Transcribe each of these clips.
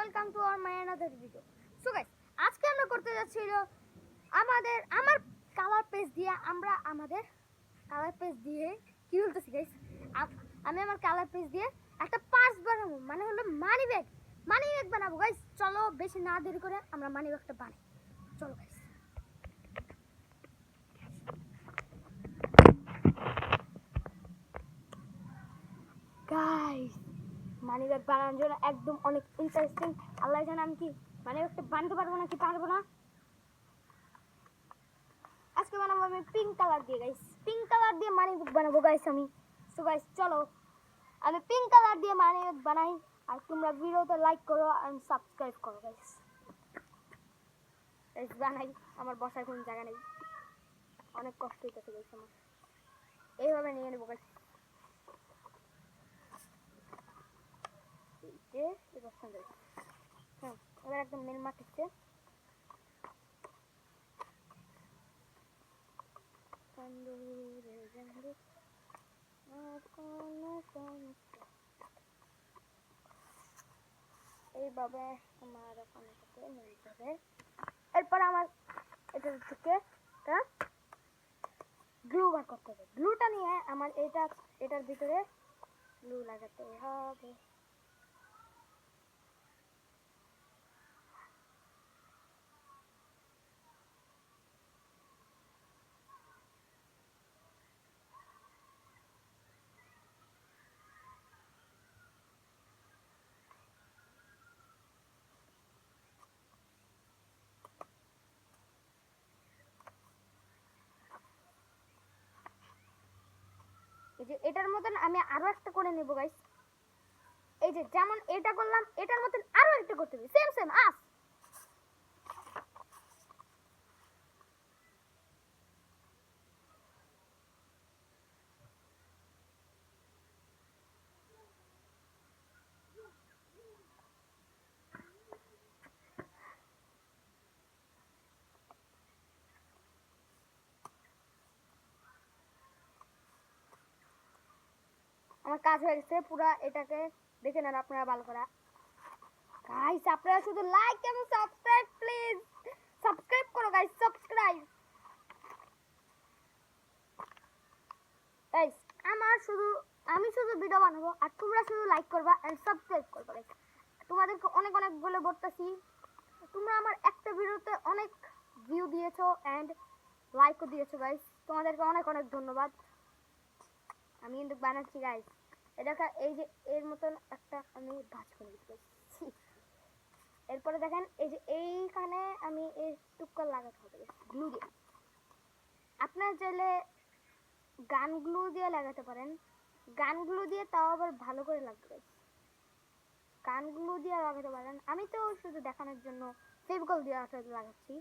Welcome to our my another video. So guys, আজকে আমরা করতে যাচ্ছি আমার কালার পেজ দিয়ে কি বলতেছি গাইস, আমি আমার কালার পেজ দিয়ে একটা পার্স বানাবো, মানে হলো মানি ব্যাগ বানাবো গাইস। চলো বেশি না দেরি করে আমরা মানি ব্যাগটা বানাই, চলো গাইস। গাইস, মানি ব্যাগ বানানোর জন্য একদম অনেক ইন্টারেস্টিং। আল্লাহ জানে আমি কি মানি ব্যাগটা বানাতে পারবো না কি পারবো না। আজকে বানাবো আমি পিঙ্ক কালার দিয়ে গাইস, পিঙ্ক কালার দিয়ে মানি ব্যাগ বানাবো গাইস আমি। সো গাইস চলো আমি পিঙ্ক কালার দিয়ে মানি ব্যাগ বানাই, আর তোমরা ভিডিওতে লাইক করো আর সাবস্ক্রাইব করো গাইস। গাইস বানাই, আমার বসার কোনো জায়গা নেই, অনেক কষ্ট হইতেছে গাইস আমার। এইভাবে নিয়ে নেবো গাইস। এবার একদম মেন মাটিতে এইভাবে আমার এরপর আমার এটা থেকে গ্লু বার করতে হবে। গ্লুটা নিয়ে আমার এটার ভিতরে গ্লু লাগাতে হবে। এই যে এটার মতন আমি আরো একটা করে নেব গাইস। এই যে যেমন এটা করলাম, এটার মতন আরো একটা করতে হবে, সেম সেম আস। আমার কাজ হয়ে গেছে পুরো। এটাকে দেখে নেন আপনারা ভালো করে গাইস। আপনারা শুধু লাইক এবং সাবস্ক্রাইব, প্লিজ সাবস্ক্রাইব করো গাইস, সাবস্ক্রাইব গাইস। আমি শুধু ভিডিও বানাবো আর তোমরা শুধু লাইক করবা এন্ড সাবস্ক্রাইব করবা গাইস। তোমাদেরকে অনেক অনেক বলে বলতেছি, তোমরা আমার একটা ভিডিওতে অনেক ভিউ দিয়েছো এন্ড লাইকও দিয়েছো গাইস, তোমাদেরকে অনেক অনেক ধন্যবাদ। আমি কিন্তু বানাচ্ছি গাইস। এটা এই যে এর মতন একটা আমি ভাঁজ করে দিচ্ছি। এরপরে দেখেন এই যে এইখানে আমি এই টুকরা লাগাতে হবে গ্লু দিয়ে। আপনারা চাইলে গান গ্লু দিয়ে লাগাতে পারেন, গান গ্লু দিয়ে তাও আবার ভালো করে লাগবে। গান গ্লু দিয়ে লাগাতে পারেন, আমি তো শুধু দেখানোর জন্য ফেভিকল দিয়ে লাগাচ্ছি।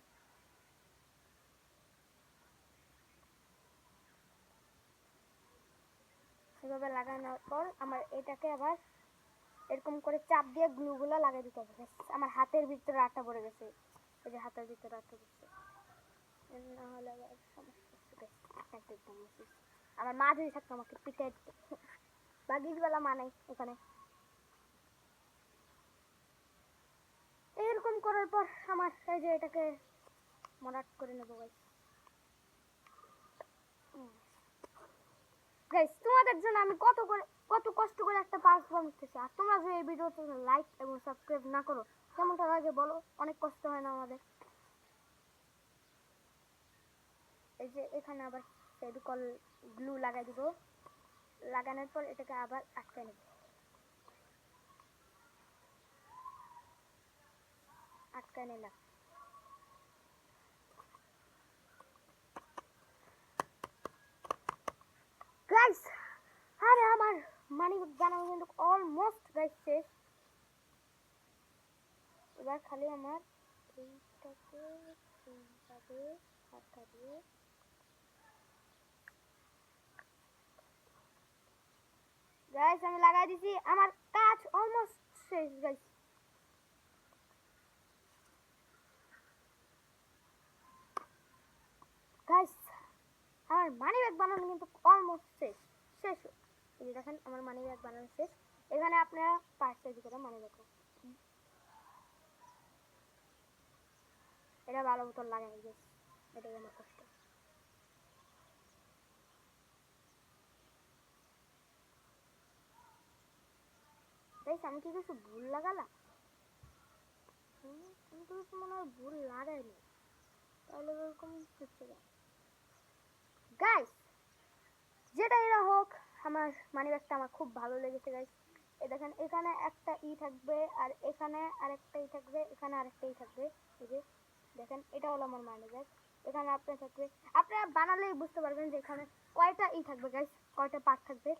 এভাবে লাগানোর পর আমার এটাকে আবার এরকম করে চাপ দিয়ে গ্লুগুলো লাগিয়ে দিতে হবে। আমার হাতের ভিতরে আটা পড়ে গেছে, এই যে হাতের ভিতরে আটা পড়ছে, না হলে আবার সমস্যা হচ্ছে। আমার মা যদি থাকতো আমাকে পিঠে বাগির বেলা মা নাই এখানে। এরকম করার পর আমার এই যে এটাকে মরাট করে নেবো গাইস। গাইস তোমাদের জন্য আমি কত কষ্ট করে একটা পার্স বানাতেছি, আর তোমরা যদি এই ভিডিওতে লাইক এবং সাবস্ক্রাইব না করো কেমনটা লাগে বলো? অনেক কষ্ট হয় না আমাদের? এই যে এখানে আবার ফেভিকল গ্লু লাগাই দিব, লাগানোর পর এটাকে আবার আটকায় নেব, আটকায় নিলাম। গাইস আরে আমার মানি বানানো কিন্তু অলমোস্ট গাইস শেষ। এবার খালি আমার এইটাকে এইভাবে হাতটা দিয়ে গাইস আমি লাগাই দিছি, আমার কাজ অলমোস্ট শেষ গাইস। গাইস আমার মানি ব্যাগ বানানো কিন্তু অলমোস্ট শেষ। এই যে দেখেন আমার মানি ব্যাগ বানানো শেষ। এখানে আপনারা পার্স তৈরি করে মানি ব্যাগ এটা ভালো মতন লাগাই গেছে, এটাই আমার কষ্ট। গাইস আমি কি কিছু ভুল লাগালাম? আমি তো কিছু মনে হয় ভুল লাগাইনি, তাহলে এরকম হচ্ছে কেন? গাইস যেটা এরা হোক, আমার মানি ব্যাগটা আমার খুব ভালো লেগেছে গাইস। এই দেখেন এখানে একটা ই থাকবে, আর এখানে আরেকটা ই থাকবে, এখানে আরেকটা ই থাকবে। এই যে দেখেন এটা হলো আমার মানি ব্যাগ। এখানে আপনার থাকবে, আপনারা বানালেই বুঝতে পারবেন যে এখানে কয়টা ই থাকবে গাইস, কয়টা পার্ট থাকবে।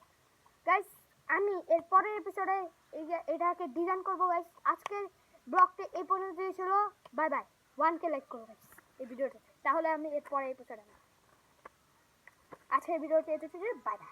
গাইস আমি এর পরের এপিসোডে এই যে এটাকে ডিজাইন করবো গাইস। আজকের ব্লগটা এই পর্যন্তই ছিল। Bye bye. 1K লাইক করো গাইস এই ভিডিওতে, তাহলে আমি এর পরের এপিসোডে আজকের ভিডিওতে এসেছি। Bye bye.